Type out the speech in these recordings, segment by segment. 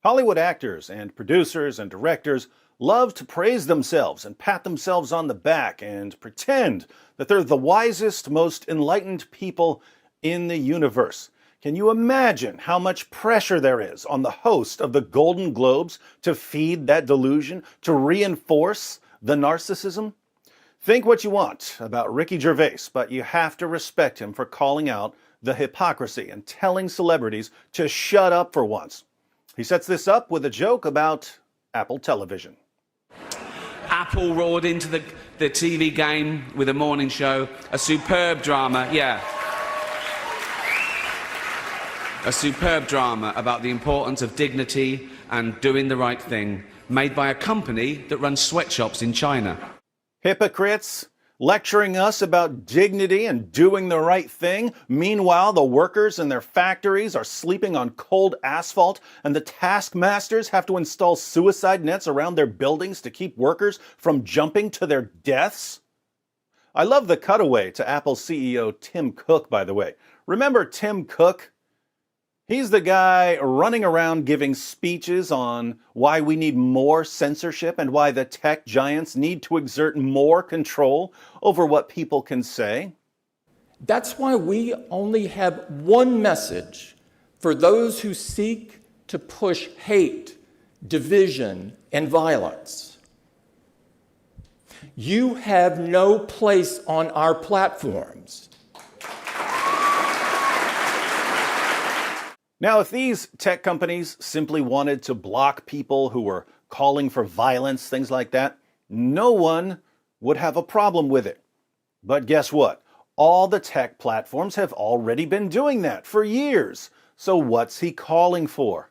Hollywood actors and producers and directors love to praise themselves and pat themselves on the back and pretend that they're the wisest, most enlightened people in the universe. Can you imagine how much pressure there is on the host of the Golden Globes to feed that delusion, to reinforce the narcissism? Think what you want about Ricky Gervais, but you have to respect him for calling out the hypocrisy and telling celebrities to shut up for once. He sets this up with a joke about Apple Television. Apple roared into the TV game with a morning show, a superb drama, a superb drama about the importance of dignity and doing the right thing, made by a company that runs sweatshops in China. Hypocrites lecturing us about dignity and doing the right thing. Meanwhile, the workers in their factories are sleeping on cold asphalt, and the taskmasters have to install suicide nets around their buildings to keep workers from jumping to their deaths. I love the cutaway to Apple CEO Tim Cook, by the way. Remember Tim Cook? He's the guy running around giving speeches on why we need more censorship and why the tech giants need to exert more control over what people can say. That's why we only have one message for those who seek to push hate, division, and violence. You have no place on our platforms. Now, if these tech companies simply wanted to block people who were calling for violence, things like that, no one would have a problem with it. But guess what? All the tech platforms have already been doing that for years. So what's he calling for?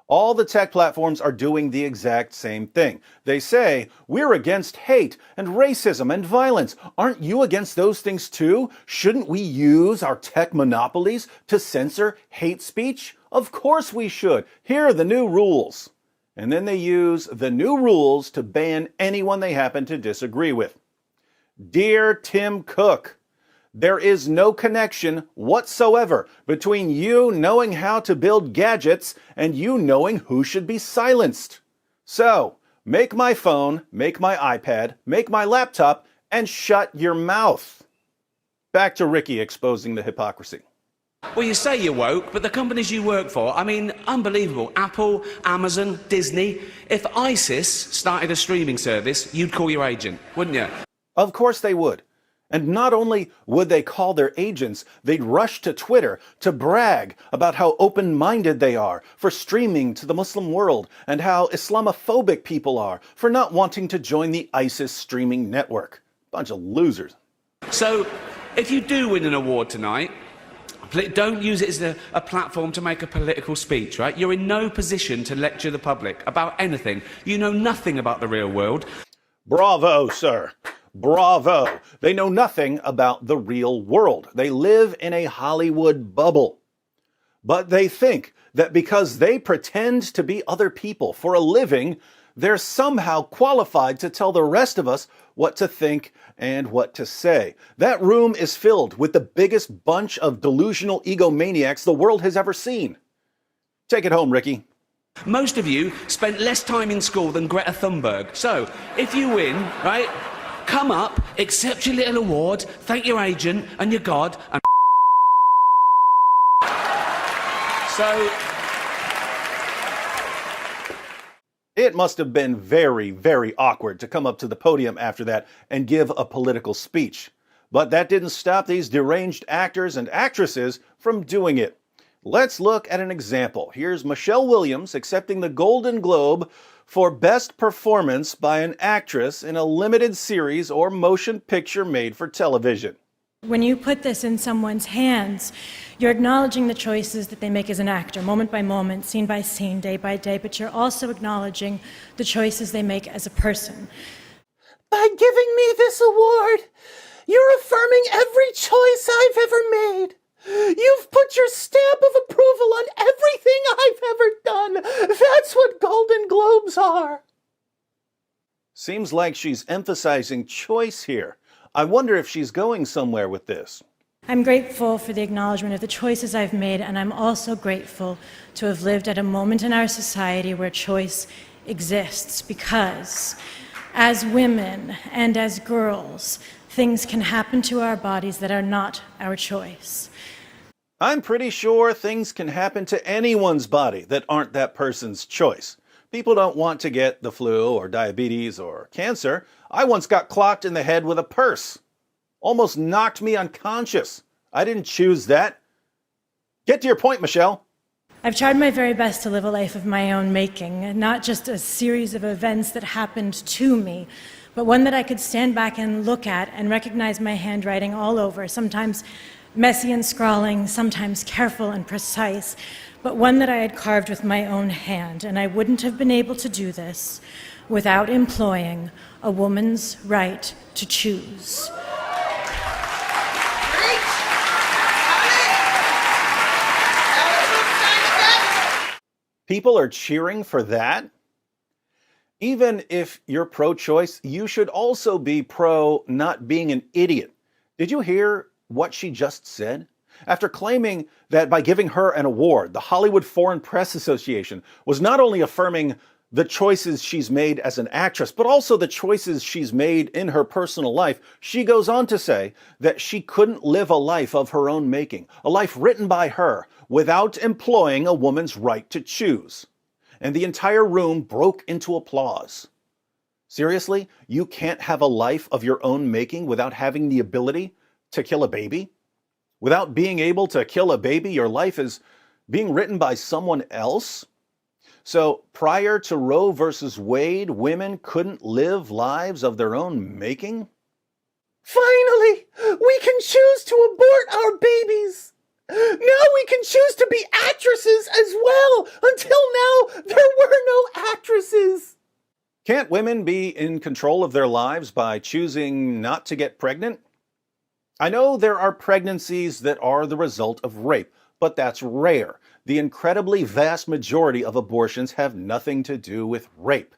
All the tech platforms are doing the exact same thing. They say, we're against hate and racism and violence. Aren't you against those things too? Shouldn't we use our tech monopolies to censor hate speech? Of course we should. Here are the new rules. And then they use the new rules to ban anyone they happen to disagree with. Dear Tim Cook, there is no connection whatsoever between you knowing how to build gadgets and you knowing who should be silenced. So, make my phone, make my iPad, make my laptop, and shut your mouth. Back to Ricky exposing the hypocrisy. Well, you say you're woke, but the companies you work for, I mean, unbelievable. Apple, Amazon, Disney. If ISIS started a streaming service, you'd call your agent, wouldn't you? Of course they would. And not only would they call their agents, they'd rush to Twitter to brag about how open-minded they are for streaming to the Muslim world and how Islamophobic people are for not wanting to join the ISIS streaming network. Bunch of losers. So, if you do win an award tonight, don't use it as a platform to make a political speech, right? You're in no position to lecture the public about anything. You know nothing about the real world. Bravo, sir. Bravo. They know nothing about the real world. They live in a Hollywood bubble. But they think that because they pretend to be other people for a living, they're somehow qualified to tell the rest of us what to think and what to say. That room is filled with the biggest bunch of delusional egomaniacs the world has ever seen. Take it home, Ricky. Most of you spent less time in school than Greta Thunberg. So, if you win, right, come up, accept your little award, thank your agent and your God, and so... It must have been very, very awkward to come up to the podium after that and give a political speech. But that didn't stop these deranged actors and actresses from doing it. Let's look at an example. Here's Michelle Williams accepting the Golden Globe for Best Performance by an Actress in a Limited Series or Motion Picture Made for Television. When you put this in someone's hands, you're acknowledging the choices that they make as an actor, moment by moment, scene by scene, day by day, but you're also acknowledging the choices they make as a person. By giving me this award, you're affirming every choice I've ever made. You've put your stamp of approval on everything I've ever done. That's what Golden Globes are. Seems like she's emphasizing choice here. I wonder if she's going somewhere with this. I'm grateful for the acknowledgement of the choices I've made, and I'm also grateful to have lived at a moment in our society where choice exists, because as women and as girls, things can happen to our bodies that are not our choice. I'm pretty sure things can happen to anyone's body that aren't that person's choice. People don't want to get the flu or diabetes or cancer. I once got clocked in the head with a purse. Almost knocked me unconscious. I didn't choose that. Get to your point, Michelle. I've tried my very best to live a life of my own making, not just a series of events that happened to me, but one that I could stand back and look at and recognize my handwriting all over, sometimes messy and scrawling, sometimes careful and precise, but one that I had carved with my own hand, and I wouldn't have been able to do this without employing a woman's right to choose. People are cheering for that? Even if you're pro-choice, you should also be pro not being an idiot. Did you hear what she just said? After claiming that by giving her an award, the Hollywood Foreign Press Association was not only affirming the choices she's made as an actress, but also the choices she's made in her personal life, she goes on to say that she couldn't live a life of her own making, a life written by her, without employing a woman's right to choose. And the entire room broke into applause. Seriously? You can't have a life of your own making without having the ability to kill a baby? Without being able to kill a baby, your life is being written by someone else? So prior to Roe versus Wade, women couldn't live lives of their own making? Finally, we can choose to abort our babies. Now we can choose to be actresses as well. Until now, there were no actresses. Can't women be in control of their lives by choosing not to get pregnant? I know there are pregnancies that are the result of rape, but that's rare. The incredibly vast majority of abortions have nothing to do with rape.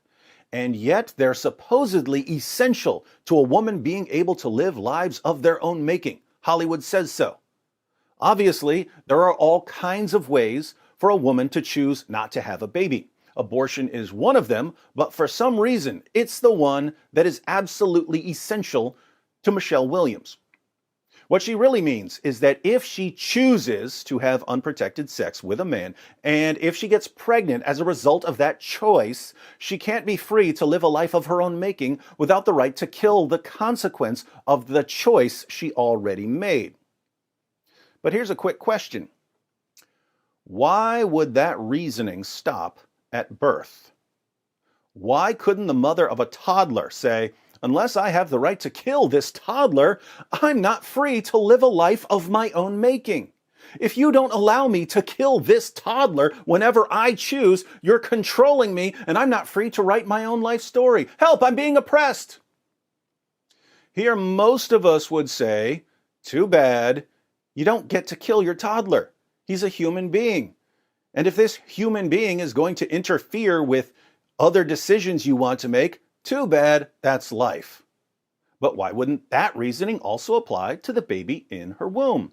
And yet they're supposedly essential to a woman being able to live lives of their own making. Hollywood says so. Obviously, there are all kinds of ways for a woman to choose not to have a baby. Abortion is one of them, but for some reason, it's the one that is absolutely essential to Michelle Williams. What she really means is that if she chooses to have unprotected sex with a man, and if she gets pregnant as a result of that choice, she can't be free to live a life of her own making without the right to kill the consequence of the choice she already made. But here's a quick question. Why would that reasoning stop at birth? Why couldn't the mother of a toddler say, unless I have the right to kill this toddler, I'm not free to live a life of my own making? If you don't allow me to kill this toddler whenever I choose, you're controlling me and I'm not free to write my own life story. Help, I'm being oppressed. Here, most of us would say, too bad, you don't get to kill your toddler. He's a human being. And if this human being is going to interfere with other decisions you want to make, too bad, that's life. But why wouldn't that reasoning also apply to the baby in her womb?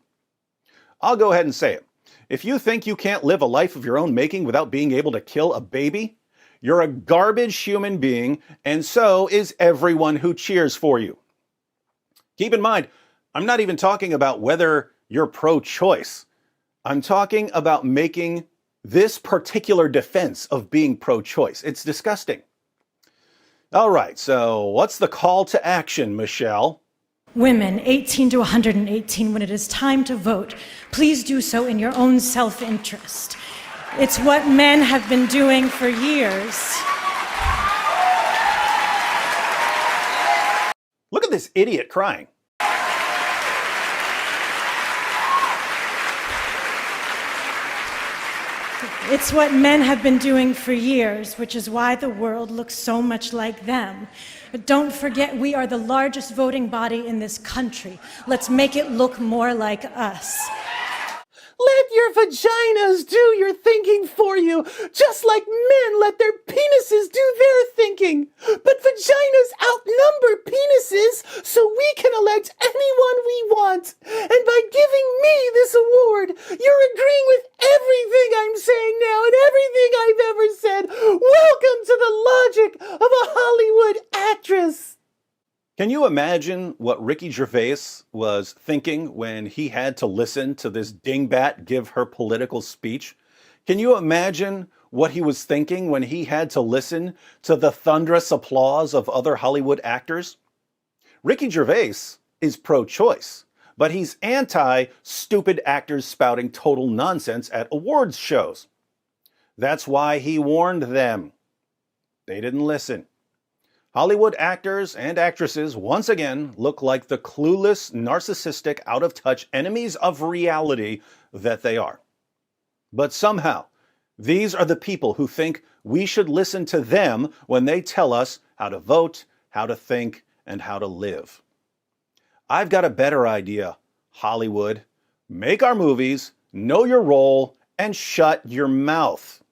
I'll go ahead and say it. If you think you can't live a life of your own making without being able to kill a baby, you're a garbage human being, and so is everyone who cheers for you. Keep in mind, I'm not even talking about whether you're pro-choice. I'm talking about making this particular defense of being pro-choice. It's disgusting. All right, so what's the call to action, Michelle? Women 18 to 118, when it is time to vote, please do so in your own self-interest. It's what men have been doing for years. Look at this idiot crying. It's what men have been doing for years, which is why the world looks so much like them. But don't forget, we are the largest voting body in this country. Let's make it look more like us. Let your vaginas do your thinking for you, just like men let their penises do their thinking. But vaginas outnumber penises, so we can elect anyone we want. And by giving me this award, you're agreeing with everything I'm saying now and everything I've ever said. Welcome to the logic of a Hollywood actress. Can you imagine what Ricky Gervais was thinking when he had to listen to this dingbat give her political speech? Can you imagine what he was thinking when he had to listen to the thunderous applause of other Hollywood actors? Ricky Gervais is pro-choice, but he's anti-stupid actors spouting total nonsense at awards shows. That's why he warned them. They didn't listen. Hollywood actors and actresses once again look like the clueless, narcissistic, out-of-touch enemies of reality that they are. But somehow, these are the people who think we should listen to them when they tell us how to vote, how to think, and how to live. I've got a better idea, Hollywood. Make our movies, know your role, and shut your mouth.